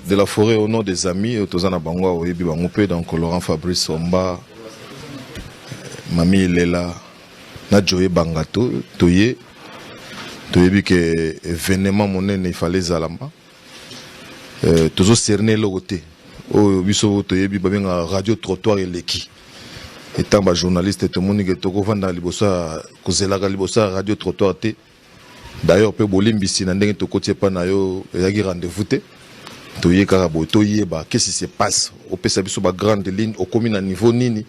de la forêt au nom des amis, Tozana Bangwa, Oyebi Bangoupe, donc Laurent Fabrice Omba, Mami Lela, Nadjoye Bangato, Toye, Toyebi que événement monnaie il fallait Zalamba. Tozo cerné le côté. Oh, biso Toyebi Babenga radio trottoir et leki. Étant ba journaliste, tout le monde qui toko vanda libosa, Kozelaga libosa radio trottoir te. D'ailleurs, peu bolimbi si n'andenge toko tiepa na yo yagi rendez-vous te. Toye karabo, toye ba, qu'est-ce qui se passe? Au PSABISO ba grande ligne, au commune à niveau nini.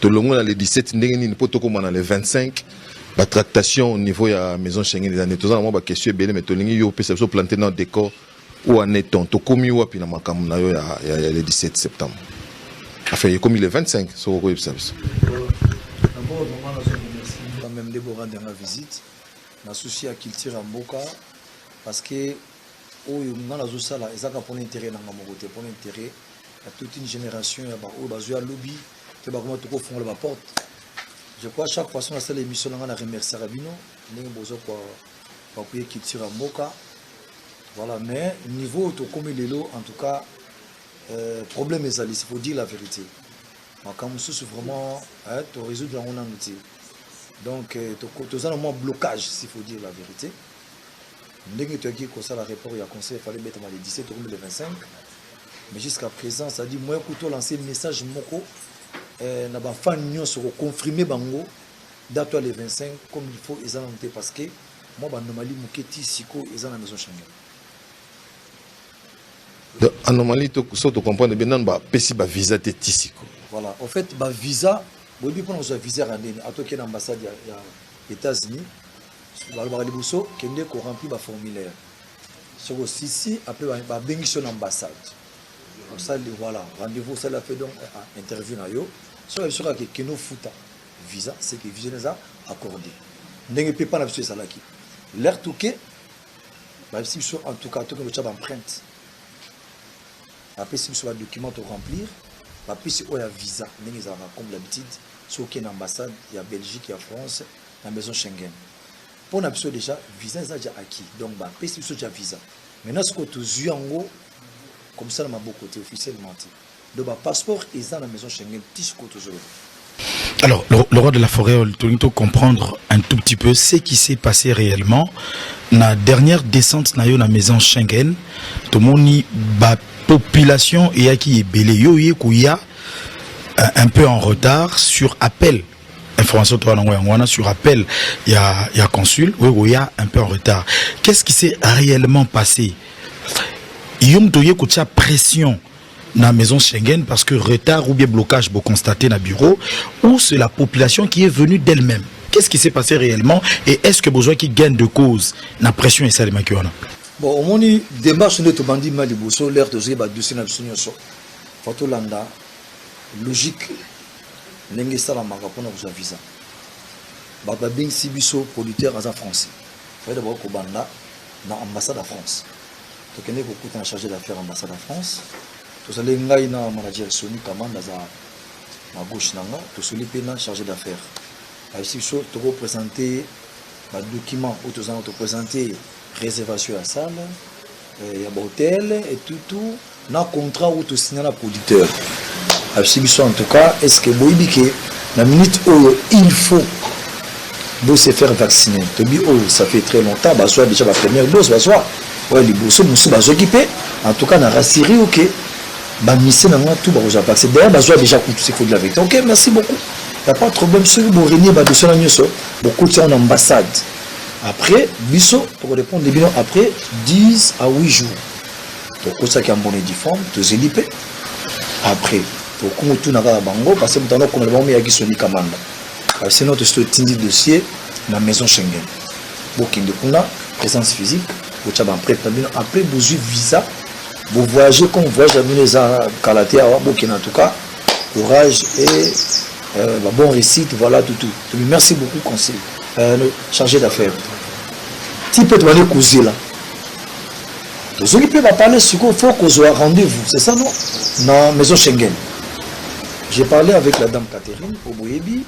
To longo na le 17 ndenge nini po toko na le 25. La tractation au niveau de la maison Schengen des années. Tout ça, moi, ma question est belle, mais tu as planté dans le décor où en est-on? Tu as commis où puis le 17 septembre. Enfin, il est commis le 25, c'est au service. D'abord, je même Déborah dans la visite. Je suis à culture en Boka parce que dans la zone là, ils ont pour l'intérêt dans mon côté, pour l'intérêt à toute une génération, il y a un lobby, qui va comment tout font la porte. Je crois que chaque fois que c'est l'émission, on a remercié Rabino, nous avons besoin pour payer culture en Boka. Voilà, mais niveau de comme il est en tout cas, problème est il faut dire la vérité. Quand on c'est vraiment, tu résoudre la outil. Donc, tu as un blocage, s'il faut dire la vérité. Dès que tu as dit que ça, la réponse, il y a conseil, il fallait mettre les 17 ou les 25. Mais jusqu'à présent, ça dit, moi, écoute, lancer un message, moko. Na ba fan nyo se confirmer bango date les 25 comme il faut ils ont noté parce que moi ba normali muketi siko ils ont la maison Schengen. De anomalie to so to comprendre bien nan ba pesi ba visa te tisiko. Voilà, en fait ba visa bobi pour nos visa randeni atoke na ambassade ya États-Unis ba ba libuso kende ko remplir ba formulaire. Sur aussi après ba bengi son ambassade. Comme ça voilà, rendez-vous ça l'a fait donc interview na yo. Sur que nous fouta visa, c'est que visa les a accordé. N'est pas la visa là qui. L'air touqué, bah si sur en tout cas tout que le chat empreinte. Après si sur le document à remplir, bah puis si on a visa, n'est pas comme l'habitude, sur aucune ambassade, il y a Belgique, il y a France, la maison Schengen. Pour on a déjà visa ils a déjà acquis. Donc bah puis si sur déjà visa. Maintenant ce que tu as en haut comme ça, on a beaucoup côté officiellement. De ma passeport, ils ont la maison Schengen, toujours. Alors, le roi de la forêt, on doit comprendre un tout petit peu ce qui s'est passé réellement. La dernière descente dans la maison Schengen, tout le monde, la population, il y a qui est belé, il y a un peu en retard sur appel. Information sur appel, il y a consul, il y a un peu en retard. Qu'est-ce qui s'est réellement passé? Il y a une pression dans la maison Schengen parce que retard ou bien blocage vous constatez dans le bureau ou c'est la population qui est venue d'elle-même. Qu'est-ce qui s'est passé réellement et est-ce que besoin qui gagne de cause la pression et ça les maquillons? Bon, au moins démarche de tout bandit maliboso l'air de zéba dossier na biso nyonso. Fatolanda logique ndenge sala makapona vous visa. Ba bing sibiso producteur en français. Fait d'abord ko banda na ambassade de France. Donc on est beaucoup en chargé d'affaires ambassade de France. Tout ça les ngai na manager Sony Kamanda za ma gauche nanga, tout celui pena chargé d'affaires. Ici so to représenter ba document ou tout ça to présenter réservation à salle, il y a hôtel et tout na contrat ou tout signer la producteur. Ici so en tout cas est-ce que boibike la minute où il faut de se faire vacciner. To bi oh ça fait très longtemps bah soit déjà la première dose bah soit ouais les bosses nous sommes occupés en tout cas on a rassuré ok bah mission dans tout bah vous avez passé d'ailleurs bah soit déjà tout ce qu'il faut de la vérité. Ok merci beaucoup, il n'y a pas de problème sur vous renier bah de cela nous beaucoup de en ambassade après biso pour répondre les bilans après 10 à 8 jours donc ça qui a un bon uniforme de zélipé après pour qu'on tout n'a pas bango parce que maintenant comme le bon mais il y a qui sonne Kamanda c'est notre dossier la maison Schengen booking de kuna présence physique après besoin visa vous voyagez comme voyage à les Kalaté à Booking en tout cas courage et bon récit voilà tout merci beaucoup conseil chargé d'affaires tu peux te aller causer là vous occupez va parler sur quoi faut qu'on soit rendez-vous c'est ça non non maison Schengen j'ai parlé avec la dame Catherine au Boyebi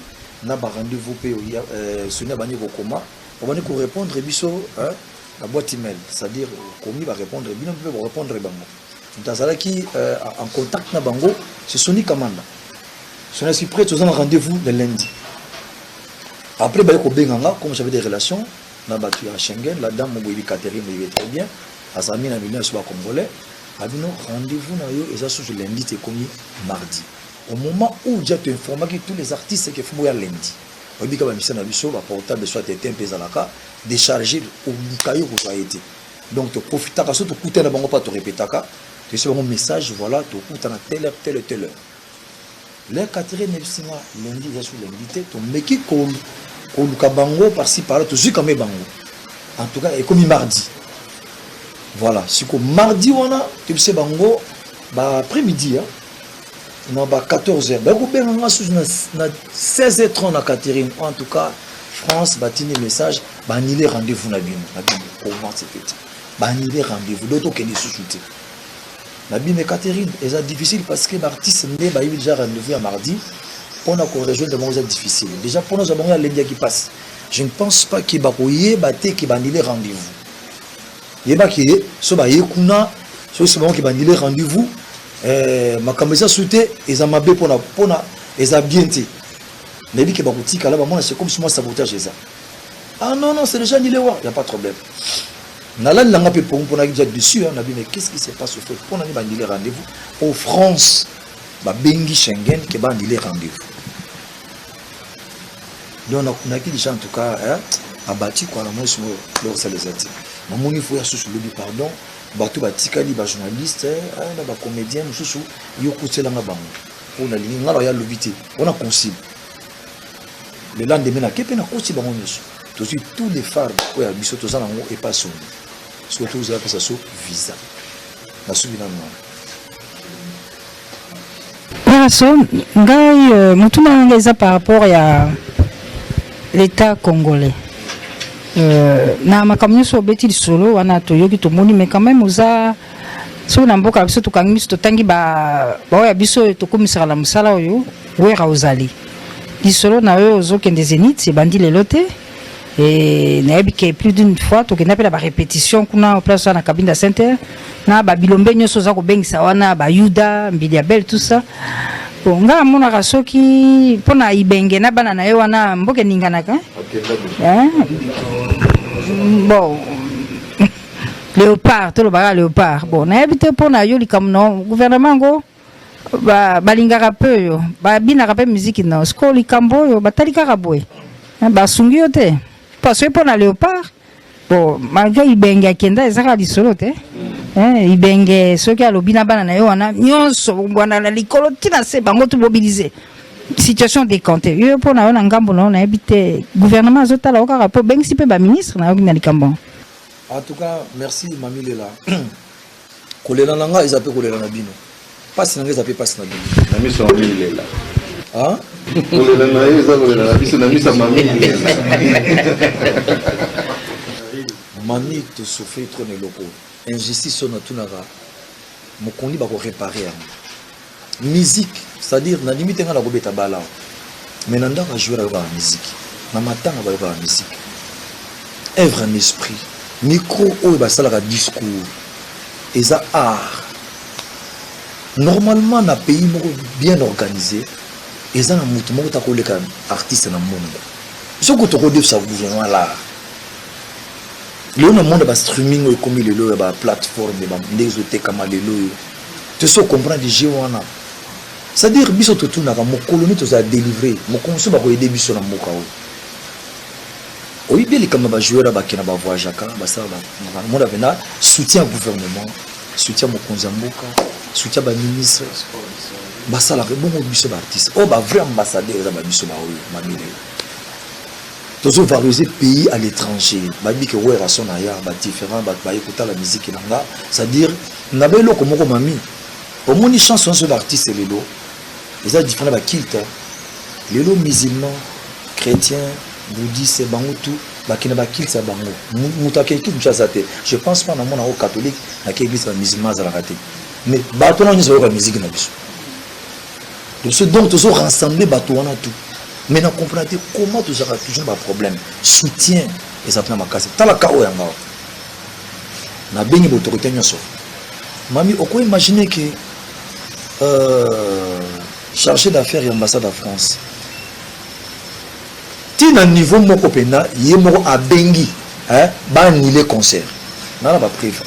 n'a pas rendez-vous payé Sonia Bani Kokoma on va nous répondre biso la boîte email, c'est-à-dire commis va répondre, bien on peut répondre bango. Tazalaki en contact na bango, c'est Sony Kamanda. Son esprit prêt, nous avons rendez-vous le lundi. Après, comme j'avais des relations, na battu à Schengen, la dame Mouboui Catherine me très bien, Azami na venu soit congolais, a dit non, rendez-vous na yo, et ça sur le lundi, c'est comme mardi. Au moment où j'ai informé que tous les artistes qui font lundi, on dit que la mission na biso, va portable soit été un peu zalaka, décharger au caillou que soit été. Donc tu profites à ça, tu coûtes na bango pas te répéter tu sais mon message, voilà, tu coûtes à telle heure. Les Catherine Nelsinga, lundi, j'ai sur l'invité, tu mets qui Koluka bango par-ci par-là, tu sais comme bango. En tout cas, et comme mardi. Voilà, c'est comme mardi, on a, tu sais bango, bah après-midi, on a 14h. Bah, on a 16h30 na Catherine. En tout cas, France, bah, tini message, bah, annulé rendez-vous na bino. Comment c'est fait? Bah, annulé rendez-vous. D'autres qui ne sous-soutent. Nabi mais Catherine, c'est difficile parce que l'artiste n'est pas déjà rendez-vous à mardi. Pour nous rejoindre dans c'est difficile. Déjà pour nous avons lundi qui passe. Je ne pense pas qu'il va y avoir qui va annuler rendez-vous. Il va qui so ba yekuna so c'est bon qui va annuler rendez-vous. Ma caméra souté et ça m'a bien pour na et ça bien té. Mais dit que ba boutique là moi c'est comme si moi sabotage ça. Ah non non, c'est déjà annulé, il n'y a pas de problème. Nalan langa pe pour na déjà dessus on a dit mais qu'est-ce qui se passe au fait pour na annuler rendez-vous au France ba bengi Schengen qui va annuler rendez-vous. Donc on a qui déjà en tout cas abattu quoi la moi sur leur ça les ati. Mon il faut sur le pardon bato batikali ba journaliste na ba comédien mususu yo kusela nga bango. On a ligne ngalo ya lobité on a concile. Le lendemain na kepe na kosi bango nyusu. Tous les phares où il y a biso to zana ngo et pas son. Surtout vous avez ça sur visa. Na subina non. So, ngai mutuna ngeza par rapport à l'État congolais. Na makamyo so beti solo wana to yoki to moni mais quand même oza so na mboka biso to kangi to tangi ba ya biso to komisala la musala oyo wera ozali. Di solo na yo ozokende Zénith c'est bandi lelote et na yebike plus d'une fois to kena pela ba répétition kuna en place na cabine de center na ba bilombe nyoso za ko bengisa wana ba Yuda Mbiliabel tout ça. Bon nga mona rasoki pona ibenge na bana na yo wana mboke ninganaka bon léopard tout le baga léopard bon na habité pona yo likamno gouvernement go ba lingaka peu yo ba binaka pe musique na sko likambo yo batalika kabwe ba sungi yo te parce que pona léopard bon malgré ibenge akenda ezaka lisolo te ibenge soki alobina bana na yo wana nyonso bwana la likolo tina se bango to mobiliser situation décomptée yo pona na ngambo na habité gouvernement azotala okaka po bengisi pe ba ministre na okina likambo. En tout cas merci Mami Lela kolela nanga ezape kolela na bino passe nanga ezape passe na bino na miso Mami Lela hein kolela na yo ezape kolela na biso na miso Mami Lela Mami te souffrir trop ne loko injustice on a tout nara mokondi ba ko réparer musique c'est-à-dire na limite nga la kobeta bala mais nanda ka jouer la musique na matanga ba la musique œuvre en esprit micro ou ba sala ka discours et ça art normalement na pays bien organisé et ça na mutu moko ta ko leka artiste na monde ce que to ko def sa gouvernement là le monde ba streaming comme le ba plateforme ba ndezote kama lelo tu sais comprendre des jeux wana c'est-à-dire biso to tuna ka mo colonie to za délivrer mo konso ba ko aider biso na mboka o bien les comme ba joueur ba kina ba voyagaka ba ça ba monde avena soutien gouvernement soutien mo konza mboka soutien ba ministre ba ça la bon biso ba artiste o ba vrai ambassadeur za ba biso ba oyo mamile toujours valoriser pays à l'étranger babi que ouais rason aya ba différent ba écouter la musique nanga c'est-à-dire na belo comme ko mami au moins une chanson sur l'artiste lelo les a différents ba kilt lelo musulman chrétien bouddhiste bangotu ba kina ba kilt sa bango mutake tout ça te je pense pas na mona au catholique na ki église musulman za la raté mais ba to na nyo ba musique na biso donc ce donc toujours rassembler ba to wana tout. Maintenant, comprenez comment tu auras toujours un problème. Soutien, et ça prend ma casse. T'as la KO, na béni l'autorité, Mami, on peut imaginer que chargé d'affaires et ambassade de France. Si à un niveau moko pena, yé moko a bengi, ba annuler concert. Nana ba prévu.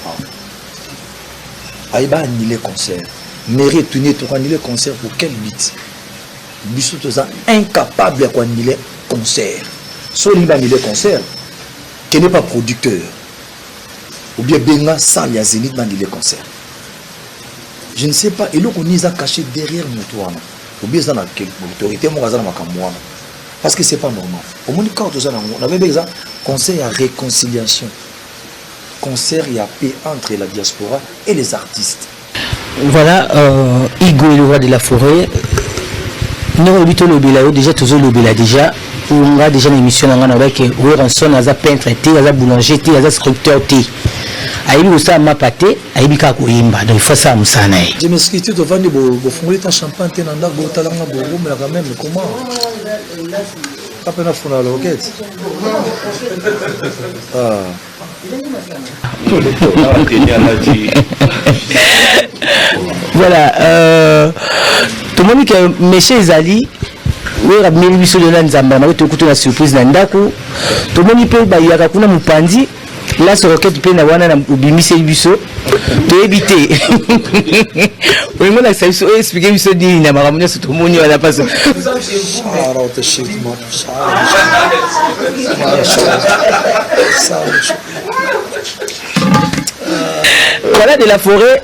Aïe ba annuler concert. Mairie tourner pour annuler concert pour quel but? Bissot incapable à annuler concert. Soit il va annuler concert, qui n'est pas producteur. Ou bien benga sans ya zénith va annuler concert. Je ne sais pas, et l'on a caché derrière nous toi. Ou bien ça n'a quelle autorité mon gazan makamouana. Parce que c'est pas normal. Au moins, quand on avait des conseils à réconciliation, concert et à paix entre la diaspora et les artistes. Voilà, Igo et le roi de la forêt. Nous avons déjà tous les déjà. On a déjà une émission avec Ranson, Aza peintre, Aza boulanger, Aza sculpteur. Aïbi Oussa m'a pâté, Aïbi Kakoimba, donc il faut ça à Moussana. Je m'excuse, tu dois vendre des fonds de champagne, tu n'as pas de talent, mais quand même, comment? Pas peine à fond la roquette. Voilà, tout le monde dit que M. Zali, oui, il y a 1800 $, tu écoutes la surprise dans Ndako. Tout le monde dit que il y a un Mupandi. Là, ce roquette peut avoir un bimis et busso. Tu éviter. Oui, moi, ça expliqué que dit il n'y a pas de tout le monde n'a pas ça. Voilà de la forêt.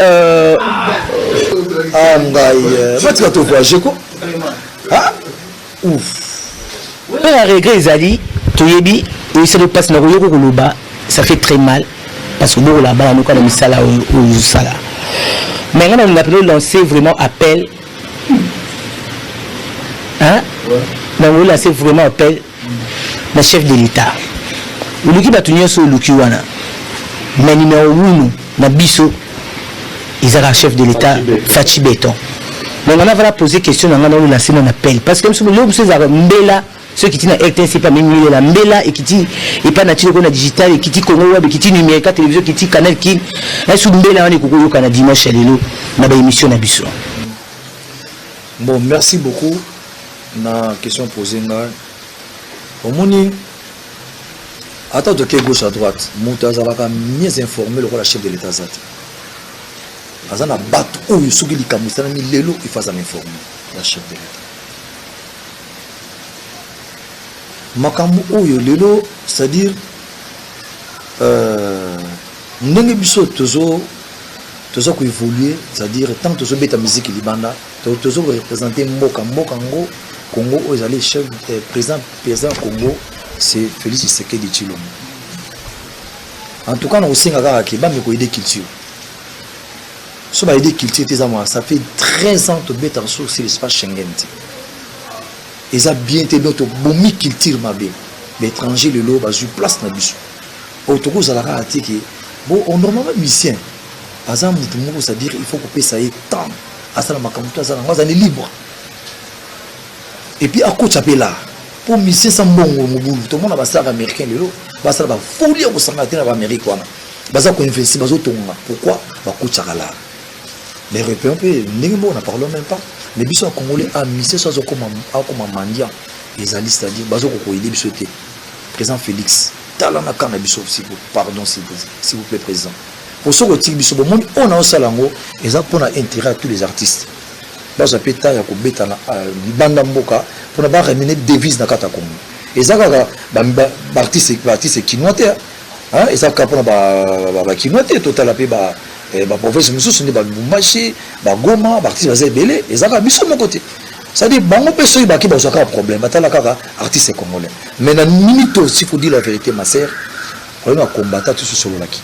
Tu vas te voir, j'ai quoi? Ouf. Un regret, Zali, tu y es et ça passe dans le bas. Ça fait très mal parce que nous là-bas nous connaissons ça là au Sala. Maintenant on a pu lancer vraiment appel. Hein? On a lancé vraiment appel le chef de l'État. Le qui va tenir sur le Kiwana. Mais numéro 1 na biso ils ont chef de l'État Fachi Béton. Donc on a posé question on a lancé un appel parce que nous sommes là. Ceux qui sont dans RTN, c'est pas même la Mbela et qui dit et pas naturel qu'on a digital et qui dit Congo web et qui dit numérique télévision qui dit canal qui est sous Mbela on est Congo Canada dimanche lelo na ba émission na biso. Bon, merci beaucoup. Na question posée là. Au moni attends de quelle gauche à droite, Moutazalaka mieux informé le roi la chef de l'État zat. Azana bat ou yusugi li kamusana mi lelo il faut informer la chef de l'État. Makambu oyo lelo c'est-à-dire ndenge biso tozo ko évoluer c'est-à-dire tant tozo beta musique libanda tozo représenter mboka ngo Congo aux allez chef président Congo c'est Félix Tshisekedi Tshilombo. En tout cas on singa ka ki ba me ko aider culture. So ba aider culture ça fait 13 ans to beta sur l'espace Schengen. Ils ont bien été notre bomi culture mabé. L'étranger le lot a eu place na biso. Au Togo zalara atiki bon on normalement musicien. Azam mutumo c'est-à-dire il faut couper ça et temps. Asala makamuto azala ngwa est libre. Et puis à coach appelé là pour musicien sans bongo mobulu. Tout le monde va ça américain le lot. Va ça va folie au sangaté na Amérique wana. Baza ko investir bazo tonga. Pourquoi? Va coach là. Les Européens on n'en parle même pas. Les bisous congolais a mis ça comme mandia. Les alliés c'est-à-dire bazo ko il biso té. Président Félix. Talana kana biso pardon s'il vous plaît président. Pour ce que biso bon on a au salango et ça pour intérêt à tous les artistes. Bazo peta ya ko beta na banda mboka pour na ramener devise na kata Congo. Et ça ba artiste kinoté hein et ça pour ba kinoté total apé ba professeur monsieur ce n'est pas Lumbashi ba Goma ba artiste bazé belé et ça va biso mon côté ça dit bango personne ba ki ba un problème batala kaka artiste congolais mais na minute s'il faut dire la vérité ma sœur on a combattre tout ce solo là qui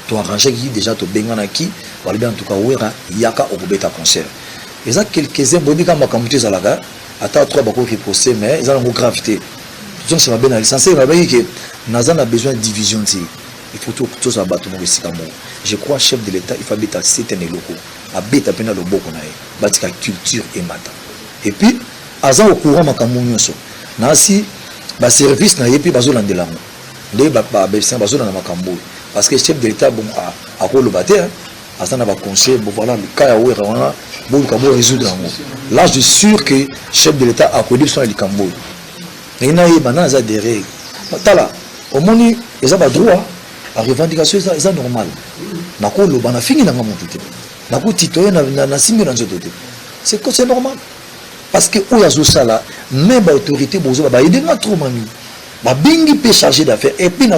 to arranger qui déjà to bengana qui wala bien en tout cas wera yaka okobeta concert et ça quelques-uns bobi kama kamuté zalaka ata trois bako qui procès mais ils ont une gravité donc c'est ma bien licencié va bien que Nazan a besoin de division. Il faut tout ça battre mon récit. Je crois chef de l'État il faut habiter certains locaux habiter pena le boko na bâtir culture et matin et puis azan au courant makambo nyonso na si ba service na yepi bazolandela ngo nde ba besin bazolanda makambo parce que chef de l'État bon a ko lobater Azana va conseil, bon voilà, le cas à Ouera, bon, le Cabo résoudre. Là, je suis sûr que le chef de l'État a connu son Cambo. Et il y a des règles. Tala, au moins, ils ont droit à revendication, c'est normal. C'est normal. Parce que où y a ça là, même l'autorité, il y a trop mami. Bingi peut charger d'affaires. Et puis,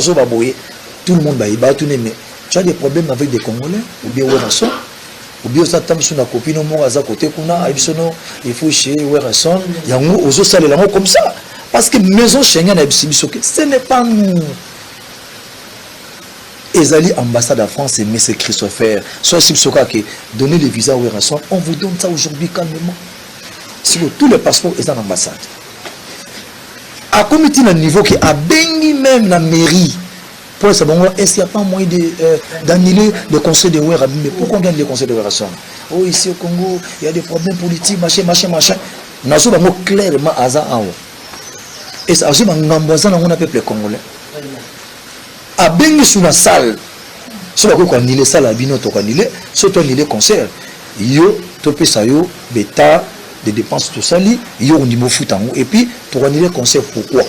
tout le monde va tout aimer. Tu as des problèmes avec des Congolais, ou bien Ouerason, ou bien ça tombe sur la copine, il faut chez Ouerason, il y a aux autres comme ça. Parce que maison Schengen ce n'est pas nous. Ezali ambassade de France et M. Christopher, soit si vous avez donné les visas à Ouerason, on vous donne ça aujourd'hui calmement. Si vous tous les passeports sont en ambassade. À comité à niveau qui a béni même la mairie. Pour ça, bon, est-ce qu'il n'y a pas moyen d'annuler le conseil de Ouerason? Mais pourquoi on gagne le conseil de Ouerason? Oh, ici au Congo, il y a des problèmes politiques, machin. Nous avons clairement à ça. Et ça, on a peuple congolais. A bengi sur la salle. Si on a annulé ça, la bino to annulé, si on a annulé concert, yo topé ça yo bêta des dépenses tout ça li, yo on niveau foot et puis pour annuler concert pourquoi?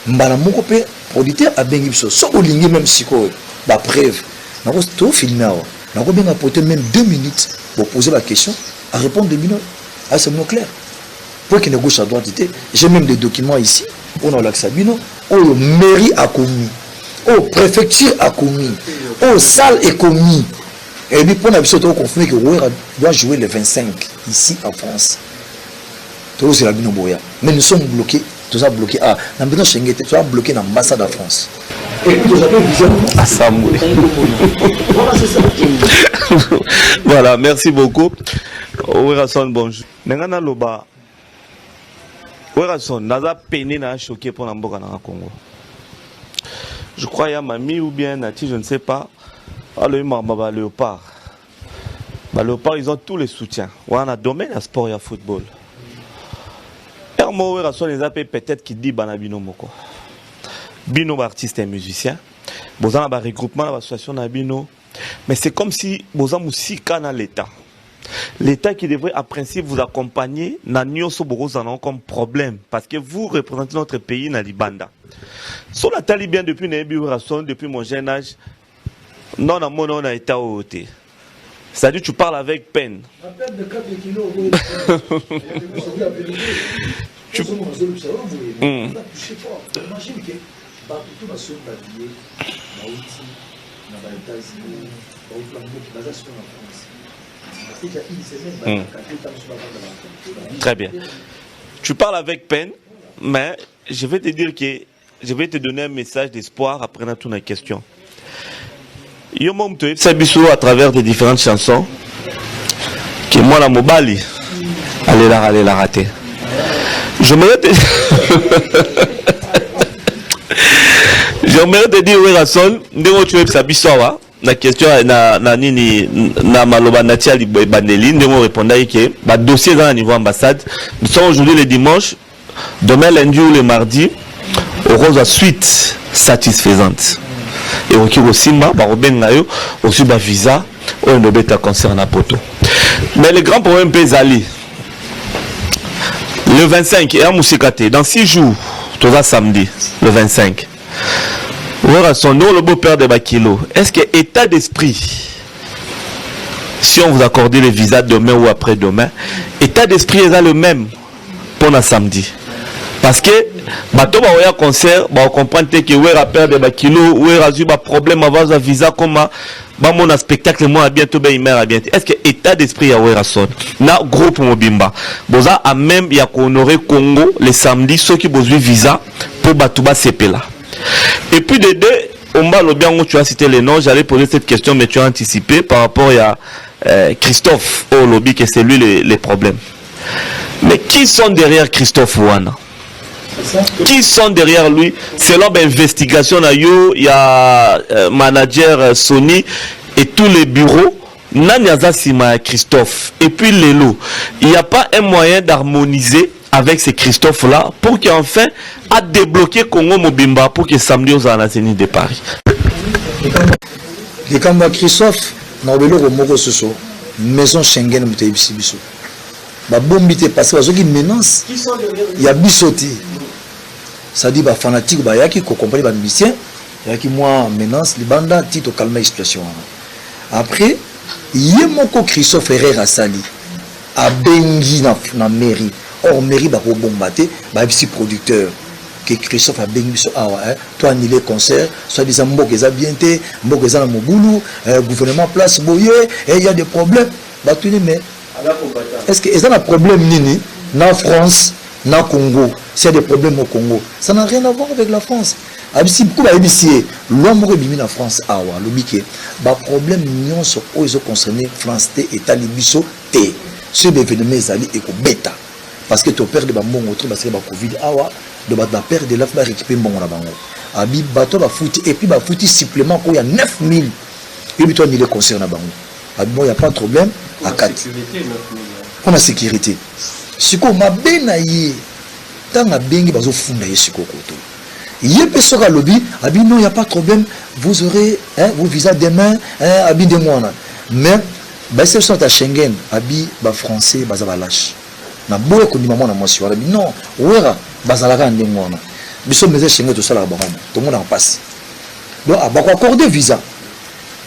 Mbala moko pe producteur a bengi so so olingi même siko ba preuve. Na ko to filmer na ko bien apporter même 2 minutes pour poser la question à répondre 2 minutes. Ah c'est non clair. Pour qu'il ne gauche à droite, j'ai même des documents ici, on a l'accès-bino, au mairie a commis, au préfecture a commis, au salle est commis. Et puis pour la mission, on a confirmé que Ouera doit jouer le 25 ici en France. Tout c'est la bino boya. Mais nous sommes bloqués, tout ça bloqué. Ah, dans le Schengen, tout ça bloqué dans l'ambassade de France. Et puis vous avez visé à Samoué. Voilà, merci beaucoup. Ouerason, bonjour. Nengana Loba. Ouerason, naza peiné na choqué pour l'amboka na Congo. Je crois qu'il y a Mami ou bien Nati, je ne sais pas. Ah, le Mamba Léopard. Léopard, ils ont tous les soutiens. On a domaine à sport et à football. Hermo Ouerason, les appels peut-être qui dit Banabino Moko. Bino, artiste et musicien. Bozan a un regroupement, l'association Nabino. Mais c'est comme si Bozan Moussika dans l'État. L'État qui devrait, à principe, vous accompagner, n'a nyonso borozana comme problème. Parce que vous représentez notre pays, na Libanda. Sur la Talibien, depuis Nébi Ouerason, depuis mon jeune âge, non, on a été au côté. C'est-à-dire, tu parles avec peine. Très bien. Tu parles avec peine, mais je vais te dire que je vais te donner un message d'espoir après toute la question. C'est à travers des différentes chansons que moi la mobali allez la rater. J'aimerais te dire Ouerason, ndemo tu es sabisoa. La question na nini na maloba natia libandeli ndemo répondait que ba dossier dans le niveau ambassade. Nous sommes aujourd'hui le dimanche, demain lundi ou le mardi aurons la suite satisfaisante. Et au Simba ba roben nayo aussi ba visa au nobeta concerne à poto. Mais le grand problème pezali le 25 et à Moussikate dans 6 jours, tout ça samedi le 25. Ouerason, nous le beau-père de Bakilo, est-ce que état d'esprit, si on vous accorde les visas demain ou après-demain, état d'esprit est le même pour le samedi? Parce que, bateau ba oya concert, ba comprendre que Ouera père de Bakilo, Ouera a eu un problème avant un visa comme mon spectacle moi bientôt ben imer à bientôt. Est-ce que état d'esprit à Ouerason na groupe Mobimba boza a même ya ko honorer Congo le samedi ceux qui besoin visa pour Batouba Sepela. Et puis de deux, on va le bien où tu as cité les noms, j'allais poser cette question mais tu as anticipé par rapport à Christophe au lobby que c'est lui les problèmes. Mais qui sont derrière Christophe Ouana? Qui sont derrière lui? Selon l'investigation, il y a manager Sony et tous les bureaux. Nanyaza Sima Christophe. Et puis Lelo. Il n'y a pas un moyen d'harmoniser avec ces Christophe-là pour qu'enfin a débloqué Congo Mobimba pour que samedi aux Anazénis de Paris. Les Kamba Christophe, na obelo moko soso maison Schengen muté biso ba bombi te parce que bazoki menace ya bisoti ça dit ba fanatique ba yaki ko comprendre ba musicien yaki moi menace libanda tito calmer la situation après yemoko Christophe Herrera asali a bengi na mairie or mairie ba ko bombaté ba bisi producteur que Christophe a bengi biso awa toi annuler concert soit disant mboka eza bien te mboka eza na mobulu gouvernement place boye et il y a des problèmes ba tuni mais est-ce que ils ont un problème nini na France na Congo s'il y a des problèmes au Congo ça n'a rien à voir avec la France abisi beaucoup ba ebisi l'homme ko bimi na France awa lo bike ba problème nyonso o ils ont concerné France te état libiso te ce événement ezali et ko beta parce que tu perds de bambongo trop parce que ba Covid awa de ba perdre de la ba récupérer mbongo na bango abi bato ba foot et puis ba foot supplément ko ya 9000 et puis toi ni les concerts na bango abi bon y a pas de problème à 4 on a sécurité siko mabe na ye tanga bengi bazo funda ye siko koto ye peso ka lobby abi non y a pas de problème vous aurez vos visas demain abi de mois mais ba c'est sur ta Schengen abi ba français baza ba lâche na boye ko ndima mona mwasi wala non wera bazalaka ndenge mona biso meze Schengen to sala ba bana to mona en passe donc abako accorder visa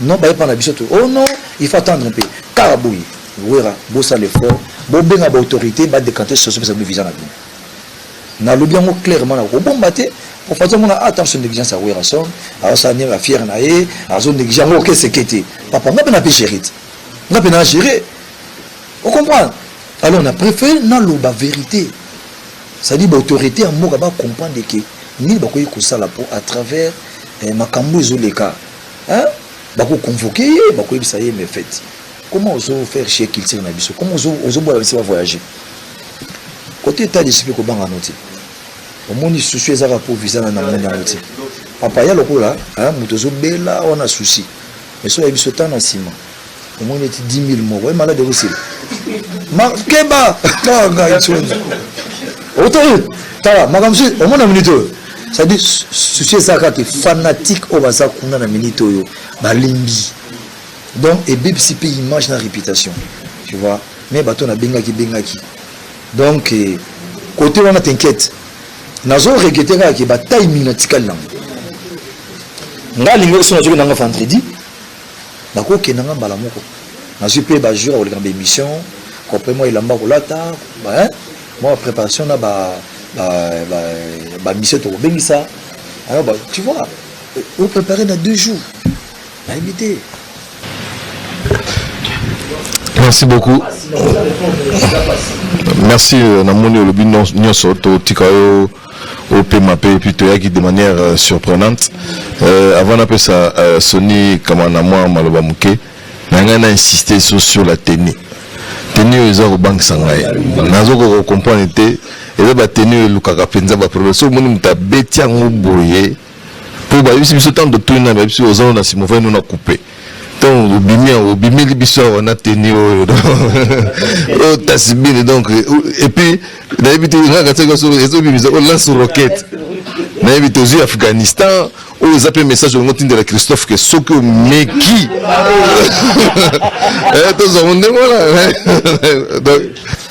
non ba pas na biso to oh non il faut attendre un peu karaboui wera bossa l'effort bo benga ba autorité ba décanter sur ce visa na bien na lo bien clairement na ko bombaté pour faire mon attention négligence à wera son à ça ni la fière na e à zone négligence OK c'est qu'était papa n'a pas péché n'a pas gérer on comprend alors on a préféré na lo ba vérité ça dit ba autorité en mot ba comprendre que ni ba ko yikosa la pour à travers makambo ezoleka hein ba ko convoquer ba ko yebisa ye mais fait comment oso faire chier qu'il tire na biso comment oso boire va voyager côté état d'esprit ko banga noti au moni souci ezaka pour visa na monde na noti papa ya lokola hein mutozo bela on a souci mais so yebiso tana sima au moni ti 10000 mo ouais malade aussi ma keba tanga itoni auto tala makamsi au moni na minute ça dit souci ezaka ke fanatique au baza kuna na minute oyo balimbi donc et BPCP image na réputation tu vois mais bateau na bengaki donc côté on a t'inquiète nazo regretter ka ki ba timing na tikal na nga lingo so na nga vendredi ba ko kenanga mbala moko nazo pe ba jour au grand émission complètement il amba ko lata ba moi préparation na ba mission to bengisa alors bah tu vois on préparer dans 2 jours à éviter. Merci beaucoup. Merci Namoni Olobi Nyonso to Tikayo au PMAP et puis Toyaki de manière surprenante. Avant d'appeler ça Sony Kamanamwa Maloba Mouké, on a insisté sur la tenue. Tenue aux au banque Sangai. Nazo ko comprendre té et ba tenue Lukaka Penza ba professeur moni muta betia ngoboye. Pour ba biso biso temps de tourner ba biso aux na si mauvais nous na coupé. Donc au bimi biso on a tenu au tasbine donc et puis d'habitude on a quand on lance roquette d'habitude aux Afghanistan aux appels message au de la Christophe que ce que meki tous on est voilà donc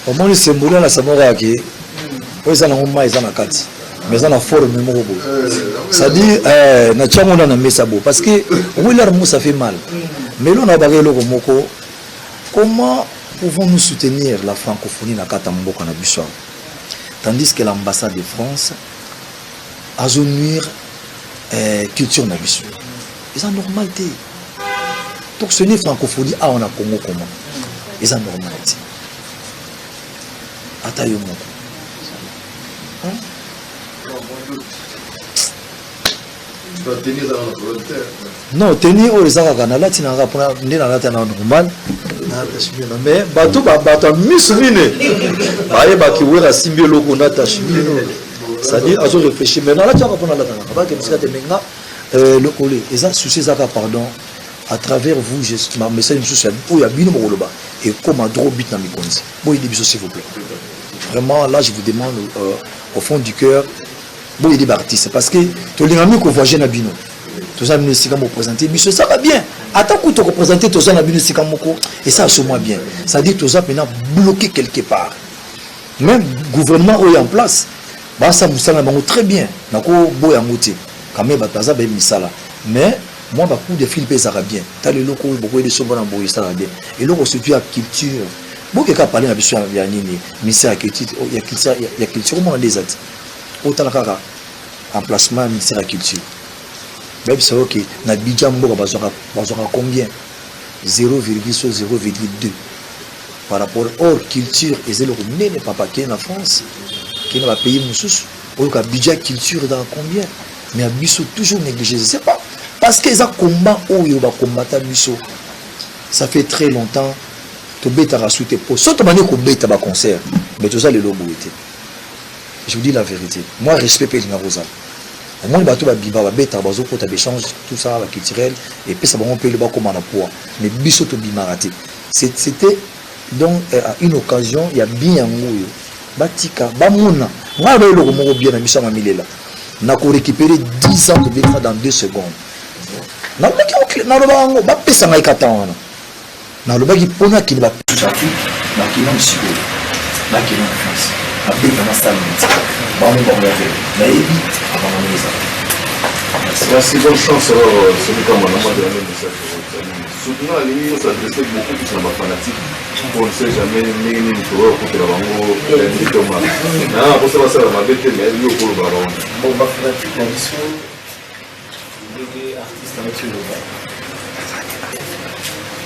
au moins c'est mbula la samora qui oza na ngoma eza na kati mais ça na forme moko bo ça dit na tchango na mesa bo parce que Willard Moussa fait mal mais là on a barré le moko comment pouvons-nous soutenir la francophonie na kata mboka na biso tandis que l'ambassade de France a nuire culture na biso c'est normal té pour soutenir francophonie on a Congo comment c'est normal té ata yo moko non tenir au les arabes là tu n'as pas pour n'est dans la normal mais bateau mismine baye ba ki wera simbie loko na tashimino ça dit azo réfléchir mais là tu vas prendre la tana ba que musika te menga le collé et ça souci ça pardon à travers vous je ma message social pour ya bino moloba et comme un drop bit na mikonzi bon il dit s'il vous plaît vraiment là je vous demande au fond du cœur bon il est artiste parce que tu l'as mis qu'on voit jeune abino tout ça me si comme présenter biso ça va bien Attends que tu représentes tous les abinus Sikamoko, et ça, c'est moins bien. Ça dit tous maintenant bloqué quelque part. Même le gouvernement est en place, bah, ça me semble très bien. Nako boya mouti, quand même, bataza ben misala. Mais moi, bah, coup de fil pèse bien. T'as les locaux, beaucoup de choses dans boya ça bien. Et là, on se dit à culture. Beaucoup de cas parlent avec sur la nini, mais c'est à culture, il y a culture, comment on les a dit. Autant la emplacement, ministère de la culture. Même si ok, na Bidjan Mboka bazora combien 0,0,2 par rapport hors culture et c'est le n'est pas qui est en France, qui est dans le pays Moussous, ou que Bidjan culture dans combien, mais à Bissau toujours négligé, je sais pas, parce qu'ils ont combat où ils vont combattre à Bissau. Ça fait très longtemps. Tu bêta rassuté pour surtout manière qu'on bêta ba concert, mais tout ça les lobos étaient. Je vous dis la vérité. Moi respect pour les Rosa. Au moins, les bateaux sont bêta, ils ont échange, tout ça, la culturelle, et puis ça va rompre le bas comme un poids. Mais Bissot to bimaraté. C'était donc à une occasion, il y a bien un mot. Batika, Bamona. Moi, je vais bien à Michel Mamilela. On a récupéré 10 ans de bêta dans 2 secondes. On a na lobaki pona ki ba Afrique na ki non siko na ki non France na pe na salle ba mo ba na ebi ba mo mesa merci bonne chance celui comme on a demandé un message soutenant la ligne ça s'adresse beaucoup plus à ma fanatique on ne sait jamais ni toi pour que la bango les thomas na pour ça ça va bête mais yo pour ba bon ba fanatique la mission des artistes avec le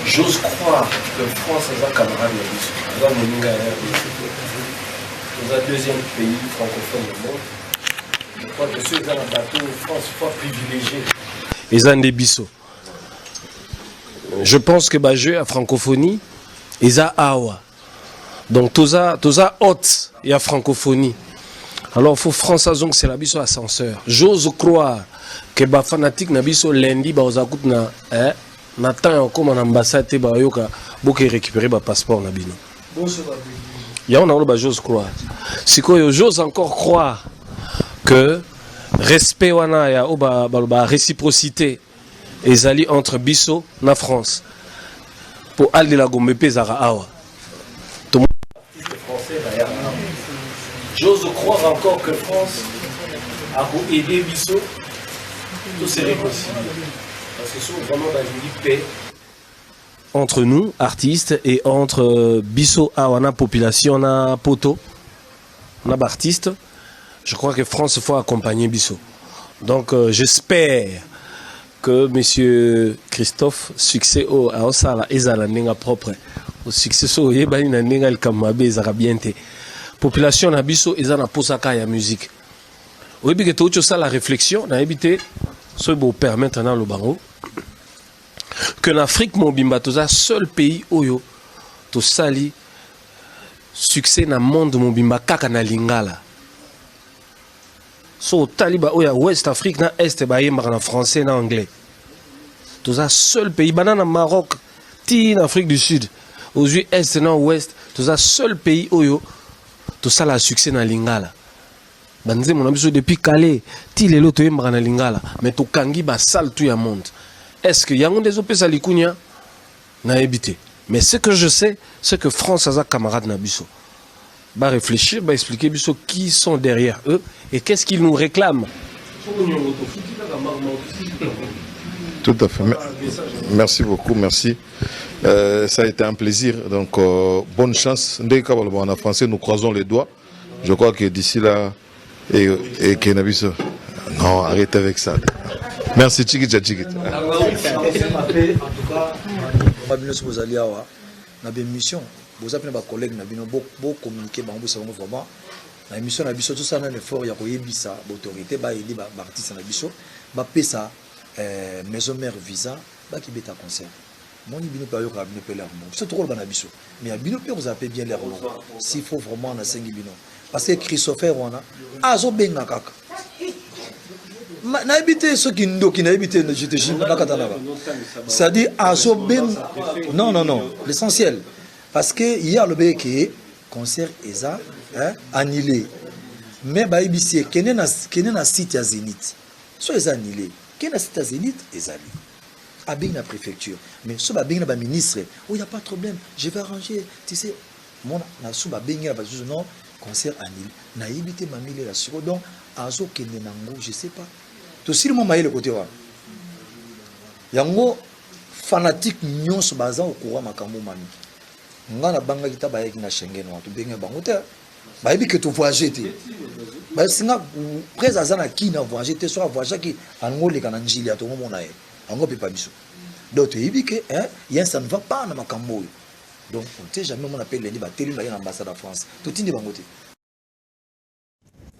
j'ose croire que France est un camarade de nous un deuxième pays francophone du monde. Je crois que ceux dans le bateau, France, soit privilégiés. Ils ont des bisous. Je pense que bah, jeu à francophonie, ils ont awa. Donc tous ça haute et à francophonie. Alors il faut France donc c'est la bisou ascenseur. J'ose croire que bah fanatique na bisou lundi bah aux écoute na Nathan comme en ambassade ba yoka boke récupérer ba passeport na bino. Ya on a ba j'ose croire. Si quoi j'ose encore croire que respect wana ya ba réciprocité ezali entre biso na France. Pour aller la gombe pezara awa. Tout français j'ose croire encore que France a aidé biso tout serait possible. Parce que c'est vraiment une paix entre nous, artistes, et entre Bissau, Awana, population, na Poto, na artistes. Je crois que France faut accompagner Bissau. Donc j'espère que monsieur Christophe, succès au Aosala, ezala nenga propre. Au succès au yebani na nenga el kamabe ezara biente. Population na Bissau ezana posaka ya musique. Oui, bien que tout ça la réflexion, na habité. Ce beau permettre maintenant le bango que l'Afrique mobimba toza seul pays oyo to sali succès na monde mobimba kaka na lingala so taliba oya West Afrique na Est ba yemba na français na anglais toza seul pays banana Maroc ti en Afrique du Sud aux Est na Ouest toza seul pays oyo to sala succès na lingala. Banze mon ami depuis Calais, ti lelo to yembra na lingala, mais to kangi ba sale tout ya monde. Est-ce que yango des opesa likunya na habité? Mais ce que je sais, c'est que France a camarade na biso. Ba réfléchir, ba expliquer biso qui sont derrière eux et qu'est-ce qu'ils nous réclament. Tout à fait. Merci beaucoup, merci. Ça a été un plaisir. Donc bonne chance. Dès qu'on a français, nous croisons les doigts. Je crois que d'ici là et Kenabiso. Non, arrêtez avec ça. Merci Chikita Chikita. En tout cas, vous allez avoir une mission. Vous avez des collègues qui ont communiqué vraiment. La mission na biso tout ça un effort ya koyebisa autorité ba aider ba artiste na biso ba pesa maison mère visa ba ki beta concert. Mon bino pa yo ka bino pe l'air non. C'est trop le na biso. Mais bino pe vous appelez bien l'air non. S'il faut vraiment na sengi bino. Parce que Christopher wana azo benga kaka. Na habité ceux qui ndoki na habité je te jure na katana ba. Ça dit azo benga. Non, l'essentiel parce que hier le béké concert eza annulé. Mais bah ibisi kene na site ya Zénith. So eza annulé. Kene na site ya Zénith ezali. abing la préfecture. Mais si abing la ministre, oh, il n'y a pas de problème, je vais arranger. Tu sais, moi, si abing la non, concert annulé. Na évité ma mille la sur donc, azo kenenango, je sais pas. Tout si le moment le côté wa. Yango fanatique nyon se basant au courant makambo mami. Ngana banga kita baye kina Schengen wa tu benga bango te. Ba ebi que tu voyager te. Ba singa présence na ki na voyager te so voyager ki ango le kana njili ato mona e. Ango pe pa biso. Donc tu ebi que hein, ça ne va pas na makambo. Donc on ne sait jamais on appelle les ba télé na ambassade de France. Tout tindi bango te.